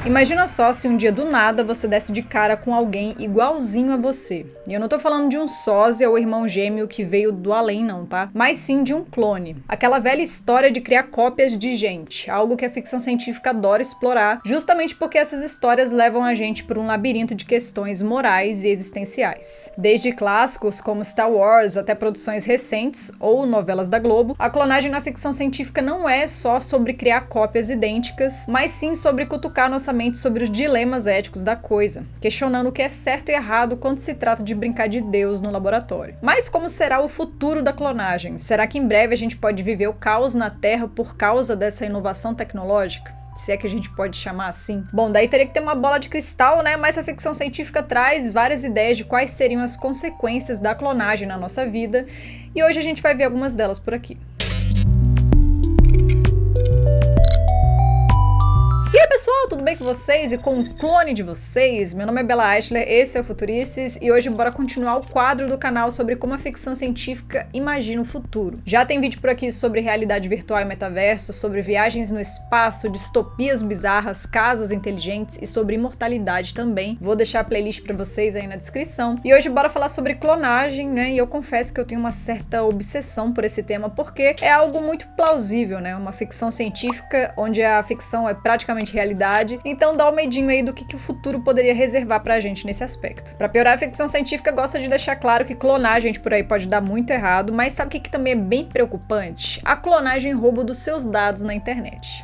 Imagina só se um dia do nada você desse de cara com alguém igualzinho a você. E eu não tô falando de um sósia ou irmão gêmeo que veio do além não, tá? Mas sim de um clone. Aquela velha história de criar cópias de gente, algo que a ficção científica adora explorar, justamente porque essas histórias levam a gente por um labirinto de questões morais e existenciais. Desde clássicos como Star Wars até produções recentes ou novelas da Globo, a clonagem na ficção científica não é só sobre criar cópias idênticas, mas sim sobre cutucar nossa mente sobre os dilemas éticos da coisa, questionando o que é certo e errado quando se trata de brincar de Deus no laboratório. Mas como será o futuro da clonagem? Será que em breve a gente pode viver o caos na Terra por causa dessa inovação tecnológica? Se é que a gente pode chamar assim. Bom, daí teria que ter uma bola de cristal, né? Mas a ficção científica traz várias ideias de quais seriam as consequências da clonagem na nossa vida, e hoje a gente vai ver algumas delas por aqui. E aí pessoal, tudo bem com vocês e com o clone de vocês? Meu nome é Bella Eichler, esse é o Futurices e hoje bora continuar o quadro do canal sobre como a ficção científica imagina o futuro. Já tem vídeo por aqui sobre realidade virtual e metaverso, sobre viagens no espaço, distopias bizarras, casas inteligentes e sobre imortalidade também. Vou deixar a playlist pra vocês aí na descrição. E hoje bora falar sobre clonagem, né? E eu confesso que eu tenho uma certa obsessão por esse tema porque é algo muito plausível, né? Uma ficção científica onde a ficção é praticamente realidade, então dá um medinho aí do que o futuro poderia reservar pra gente nesse aspecto. Pra piorar, a ficção científica gosta de deixar claro que clonar gente por aí pode dar muito errado, mas sabe o que também é bem preocupante? A clonagem e roubo dos seus dados na internet.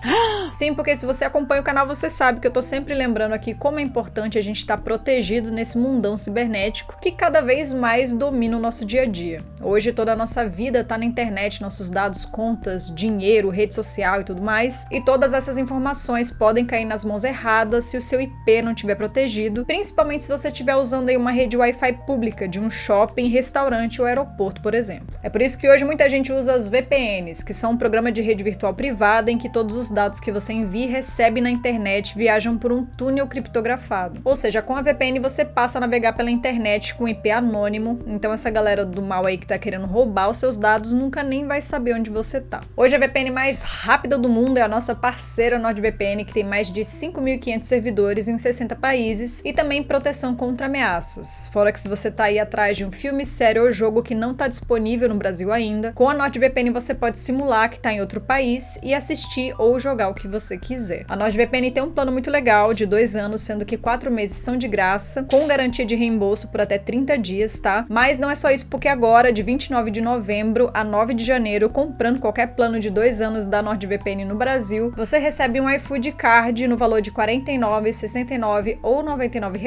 Sim, porque se você acompanha o canal, você sabe que eu tô sempre lembrando aqui como é importante a gente estar protegido nesse mundão cibernético que cada vez mais domina o nosso dia a dia. Hoje toda a nossa vida tá na internet, nossos dados, contas, dinheiro, rede social e tudo mais, e todas essas informações podem cair nas mãos erradas se o seu IP não estiver protegido, principalmente se você estiver usando aí uma rede Wi-Fi pública de um shopping, restaurante ou aeroporto, por exemplo. É por isso que hoje muita gente usa as VPNs, que são um programa de rede virtual privada em que todos os dados que você envia e recebe na internet viajam por um túnel criptografado. Ou seja, com a VPN você passa a navegar pela internet com IP anônimo, então essa galera do mal aí que tá querendo roubar os seus dados nunca nem vai saber onde você tá. Hoje a VPN mais rápida do mundo é a nossa parceira NordVPN, que tem mais de 5.500 servidores em 60 países e também proteção contra ameaças. Fora que se você tá aí atrás de um filme, série ou jogo que não tá disponível no Brasil ainda, com a NordVPN você pode simular que tá em outro país e assistir ou jogar o que você quiser. A NordVPN tem um plano muito legal de 2 anos, sendo que 4 meses são de graça, com garantia de reembolso por até 30 dias, tá? Mas não é só isso, porque agora, de 29 de novembro a 9 de janeiro, comprando qualquer plano de 2 anos da NordVPN no Brasil, você recebe um iFood Card no valor de R$ 49, R$ 69 ou R$ 99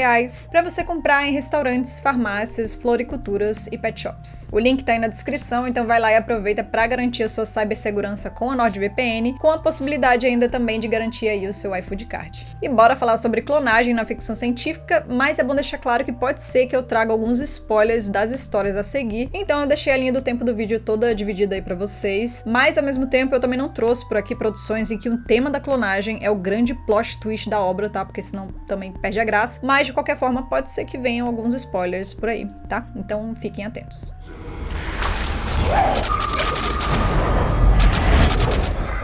para você comprar em restaurantes, farmácias, floriculturas e pet shops. O link tá aí na descrição, então vai lá e aproveita para garantir a sua cibersegurança com a NordVPN, com a possibilidade ainda também de garantir aí o seu iFood Card. E bora falar sobre clonagem na ficção científica, mas é bom deixar claro que pode ser que eu traga alguns spoilers das histórias a seguir, então eu deixei a linha do tempo do vídeo toda dividida aí para vocês, mas ao mesmo tempo eu também não trouxe por aqui produções em que o tema da clonagem é o grande plot twist da obra, tá? Porque senão também perde a graça. Mas de qualquer forma, pode ser que venham alguns spoilers por aí, tá? Então fiquem atentos.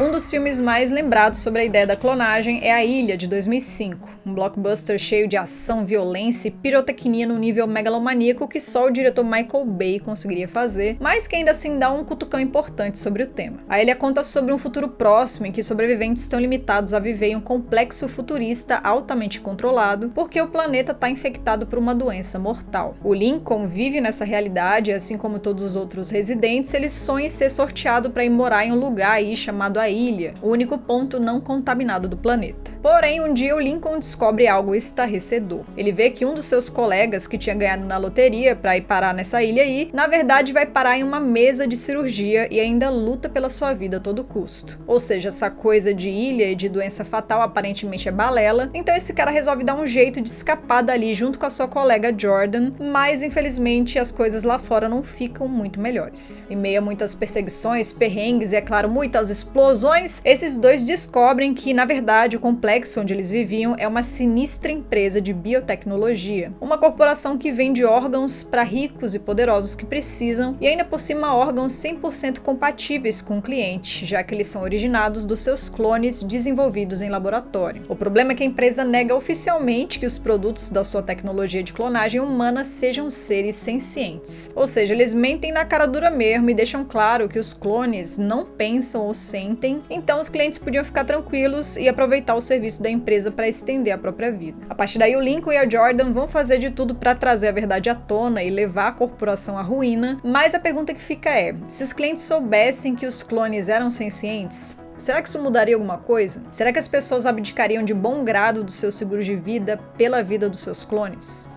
Um dos filmes mais lembrados sobre a ideia da clonagem é A Ilha, de 2005, um blockbuster cheio de ação, violência e pirotecnia no nível megalomaníaco que só o diretor Michael Bay conseguiria fazer, mas que ainda assim dá um cutucão importante sobre o tema. A Ilha conta sobre um futuro próximo em que sobreviventes estão limitados a viver em um complexo futurista altamente controlado, porque o planeta está infectado por uma doença mortal. O Lincoln vive nessa realidade, assim como todos os outros residentes, ele sonha em ser sorteado para ir morar em um lugar aí chamado A Ilha, o único ponto não contaminado do planeta. Porém, um dia o Lincoln descobre algo estarrecedor. Ele vê que um dos seus colegas que tinha ganhado na loteria para ir parar nessa ilha aí, na verdade vai parar em uma mesa de cirurgia e ainda luta pela sua vida a todo custo. Ou seja, essa coisa de ilha e de doença fatal aparentemente é balela, então esse cara resolve dar um jeito de escapar dali junto com a sua colega Jordan, mas infelizmente as coisas lá fora não ficam muito melhores. Em meio a muitas perseguições, perrengues e é claro muitas explosões, esses dois descobrem que na verdade o complexo complexo onde eles viviam é uma sinistra empresa de biotecnologia, uma corporação que vende órgãos para ricos e poderosos que precisam, e ainda por cima órgãos 100% compatíveis com o cliente, já que eles são originados dos seus clones desenvolvidos em laboratório. O problema é que a empresa nega oficialmente que os produtos da sua tecnologia de clonagem humana sejam seres sencientes. Ou seja, eles mentem na cara dura mesmo e deixam claro que os clones não pensam ou sentem, então os clientes podiam ficar tranquilos e aproveitar o serviço da empresa para estender a própria vida. A partir daí, o Lincoln e a Jordan vão fazer de tudo para trazer a verdade à tona e levar a corporação à ruína, mas a pergunta que fica é: se os clientes soubessem que os clones eram sencientes, será que isso mudaria alguma coisa? Será que as pessoas abdicariam de bom grado do seu seguro de vida pela vida dos seus clones?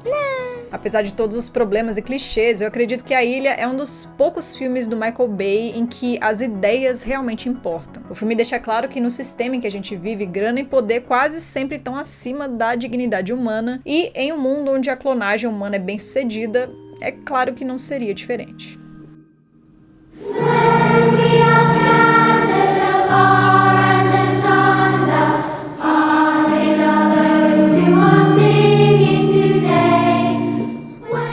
Apesar de todos os problemas e clichês, eu acredito que A Ilha é um dos poucos filmes do Michael Bay em que as ideias realmente importam. O filme deixa claro que no sistema em que a gente vive, grana e poder quase sempre estão acima da dignidade humana, e em um mundo onde a clonagem humana é bem sucedida, é claro que não seria diferente.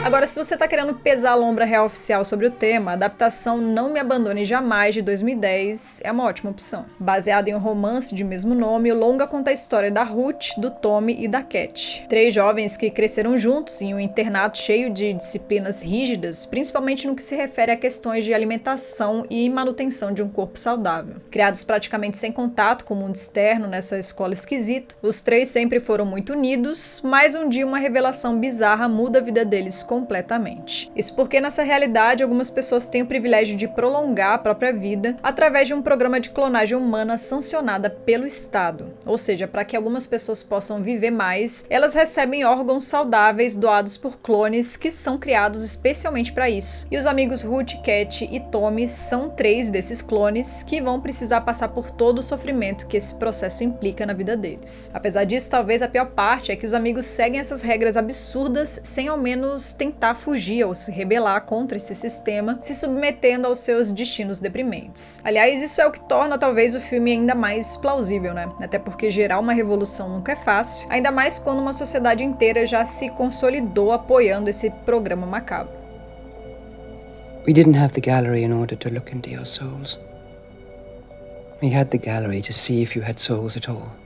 Agora, se você tá querendo pesar a lombra real oficial sobre o tema, a adaptação Não Me Abandone Jamais, de 2010, é uma ótima opção. Baseado em um romance de mesmo nome, o longa conta a história da Ruth, do Tommy e da Cat. 3 jovens que cresceram juntos em um internato cheio de disciplinas rígidas, principalmente no que se refere a questões de alimentação e manutenção de um corpo saudável. Criados praticamente sem contato com o mundo externo nessa escola esquisita, os 3 sempre foram muito unidos, mas um dia uma revelação bizarra muda a vida deles completamente. Isso porque nessa realidade algumas pessoas têm o privilégio de prolongar a própria vida através de um programa de clonagem humana sancionada pelo Estado. Ou seja, para que algumas pessoas possam viver mais, elas recebem órgãos saudáveis doados por clones que são criados especialmente para isso. E os amigos Ruth, Cat e Tommy são 3 desses clones que vão precisar passar por todo o sofrimento que esse processo implica na vida deles. Apesar disso, talvez a pior parte é que os amigos seguem essas regras absurdas sem ao menos tentar fugir ou se rebelar contra esse sistema, se submetendo aos seus destinos deprimentes. Aliás, isso é o que torna talvez o filme ainda mais plausível, né? Até porque gerar uma revolução nunca é fácil, ainda mais quando uma sociedade inteira já se consolidou apoiando esse programa macabro. We didn't have the gallery in order to look into your souls. We had the gallery to see if you had souls at all.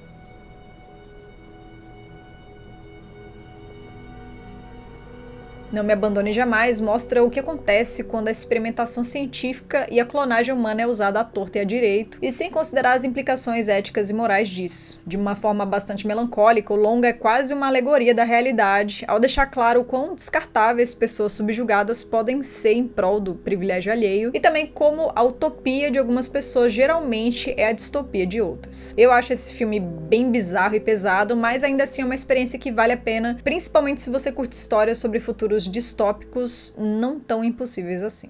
Não Me Abandone Jamais mostra o que acontece quando a experimentação científica e a clonagem humana é usada à torta e à direito, e sem considerar as implicações éticas e morais disso. De uma forma bastante melancólica, o longa é quase uma alegoria da realidade, ao deixar claro o quão descartáveis pessoas subjugadas podem ser em prol do privilégio alheio, e também como a utopia de algumas pessoas geralmente é a distopia de outras. Eu acho esse filme bem bizarro e pesado, mas ainda assim é uma experiência que vale a pena, principalmente se você curte histórias sobre futuros distópicos não tão impossíveis assim.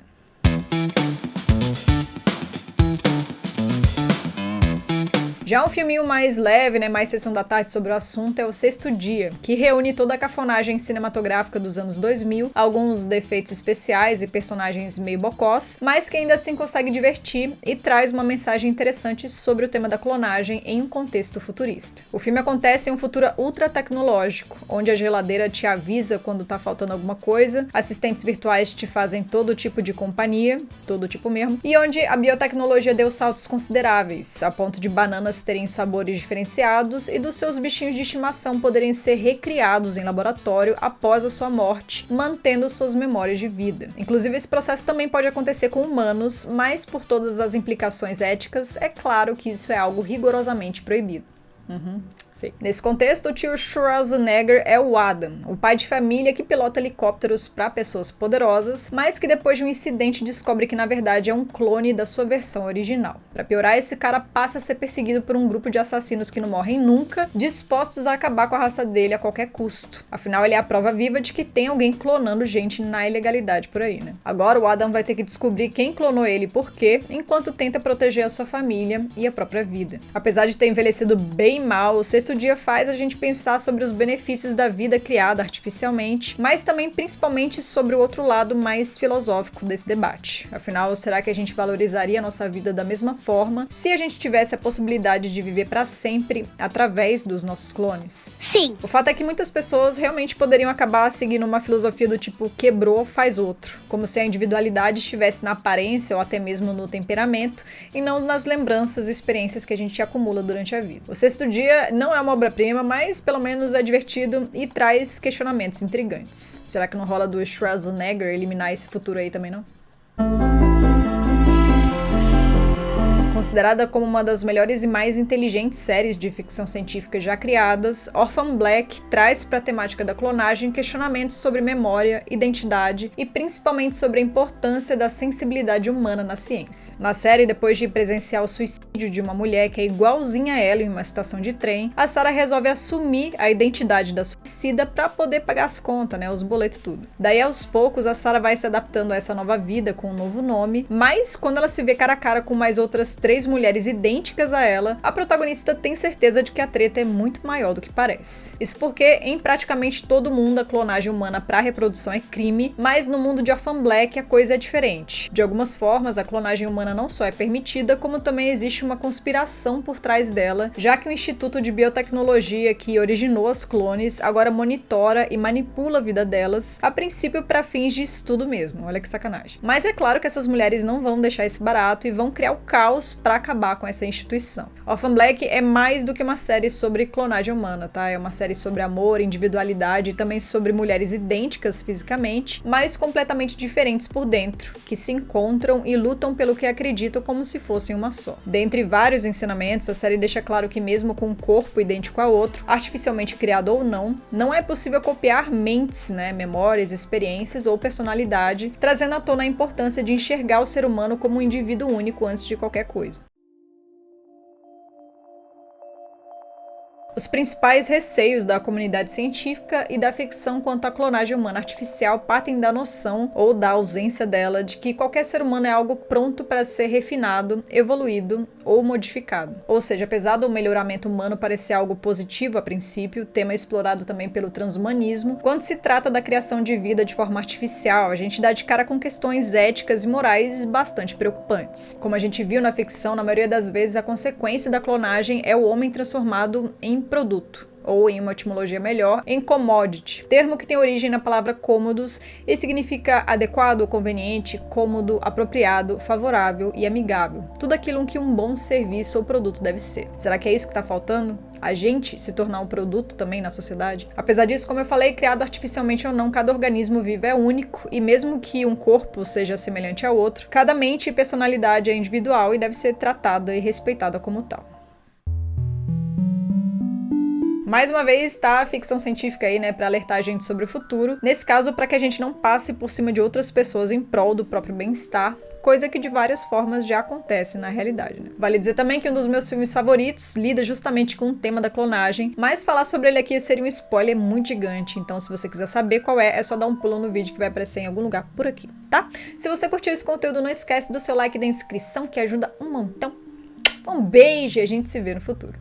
Já um filminho mais leve, né, mais sessão da tarde sobre o assunto, é O Sexto Dia, que reúne toda a cafonagem cinematográfica dos anos 2000, alguns defeitos especiais e personagens meio bocós, mas que ainda assim consegue divertir e traz uma mensagem interessante sobre o tema da clonagem em um contexto futurista. O filme acontece em um futuro ultra tecnológico, onde a geladeira te avisa quando tá faltando alguma coisa, assistentes virtuais te fazem todo tipo de companhia, todo tipo mesmo, e onde a biotecnologia deu saltos consideráveis, a ponto de bananas terem sabores diferenciados e dos seus bichinhos de estimação poderem ser recriados em laboratório após a sua morte, mantendo suas memórias de vida. Inclusive, esse processo também pode acontecer com humanos, mas por todas as implicações éticas, é claro que isso é algo rigorosamente proibido. Sim. Nesse contexto, o tio Schwarzenegger é o Adam, o pai de família que pilota helicópteros para pessoas poderosas, mas que depois de um incidente descobre que na verdade é um clone da sua versão original. Para piorar, esse cara passa a ser perseguido por um grupo de assassinos que não morrem nunca, dispostos a acabar com a raça dele a qualquer custo. Afinal, ele é a prova viva de que tem alguém clonando gente na ilegalidade por aí, né? Agora o Adam vai ter que descobrir quem clonou ele e por quê, enquanto tenta proteger a sua família e a própria vida. Apesar de ter envelhecido bem mal, o Sexto texto dia faz a gente pensar sobre os benefícios da vida criada artificialmente, mas também principalmente sobre o outro lado mais filosófico desse debate. Afinal, será que a gente valorizaria a nossa vida da mesma forma se a gente tivesse a possibilidade de viver para sempre através dos nossos clones? Sim. O fato é que muitas pessoas realmente poderiam acabar seguindo uma filosofia do tipo quebrou, faz outro, como se a individualidade estivesse na aparência ou até mesmo no temperamento e não nas lembranças e experiências que a gente acumula durante a vida. O Sexto Dia não é uma obra-prima, mas pelo menos é divertido e traz questionamentos intrigantes. Será que não rola do Schwarzenegger eliminar esse futuro aí também não? Considerada como uma das melhores e mais inteligentes séries de ficção científica já criadas, Orphan Black traz para a temática da clonagem questionamentos sobre memória, identidade e principalmente sobre a importância da sensibilidade humana na ciência. Na série, depois de presenciar o suicídio de uma mulher que é igualzinha a ela em uma estação de trem, a Sarah resolve assumir a identidade da suicida para poder pagar as contas, os boletos e tudo. Daí, aos poucos, a Sarah vai se adaptando a essa nova vida com um novo nome, mas quando ela se vê cara a cara com mais outras 3 mulheres idênticas a ela, a protagonista tem certeza de que a treta é muito maior do que parece. Isso porque, em praticamente todo mundo, a clonagem humana para reprodução é crime, mas no mundo de Orphan Black a coisa é diferente. De algumas formas, a clonagem humana não só é permitida, como também existe uma conspiração por trás dela, já que o Instituto de Biotecnologia que originou as clones agora monitora e manipula a vida delas, a princípio para fins de estudo mesmo. Olha que sacanagem. Mas é claro que essas mulheres não vão deixar esse barato e vão criar o caos para acabar com essa instituição. Orphan Black é mais do que uma série sobre clonagem humana, tá? É uma série sobre amor, individualidade e também sobre mulheres idênticas fisicamente, mas completamente diferentes por dentro, que se encontram e lutam pelo que acreditam como se fossem uma só. Dentre vários ensinamentos, a série deixa claro que mesmo com um corpo idêntico a outro, artificialmente criado ou não é possível copiar mentes, memórias, experiências ou personalidade, trazendo à tona a importância de enxergar o ser humano como um indivíduo único antes de qualquer coisa. Os principais receios da comunidade científica e da ficção quanto à clonagem humana artificial partem da noção, ou da ausência dela, de que qualquer ser humano é algo pronto para ser refinado, evoluído ou modificado. Ou seja, apesar do melhoramento humano parecer algo positivo a princípio, tema explorado também pelo transhumanismo, quando se trata da criação de vida de forma artificial, a gente dá de cara com questões éticas e morais bastante preocupantes. Como a gente viu na ficção, na maioria das vezes a consequência da clonagem é o homem transformado em produto, ou em uma etimologia melhor, em commodity, termo que tem origem na palavra cômodos e significa adequado, conveniente, cômodo, apropriado, favorável e amigável. Tudo aquilo que um bom serviço ou produto deve ser. Será que é isso que está faltando? A gente se tornar um produto também na sociedade? Apesar disso, como eu falei, criado artificialmente ou não, cada organismo vivo é único e mesmo que um corpo seja semelhante ao outro, cada mente e personalidade é individual e deve ser tratada e respeitada como tal. Mais uma vez, tá a ficção científica aí, para alertar a gente sobre o futuro. Nesse caso, para que a gente não passe por cima de outras pessoas em prol do próprio bem-estar, coisa que de várias formas já acontece na realidade. Vale dizer também que um dos meus filmes favoritos lida justamente com o tema da clonagem, mas falar sobre ele aqui seria um spoiler muito gigante, então se você quiser saber qual é só dar um pulo no vídeo que vai aparecer em algum lugar por aqui, tá? Se você curtiu esse conteúdo, não esquece do seu like e da inscrição, que ajuda um montão. Um beijo e a gente se vê no futuro.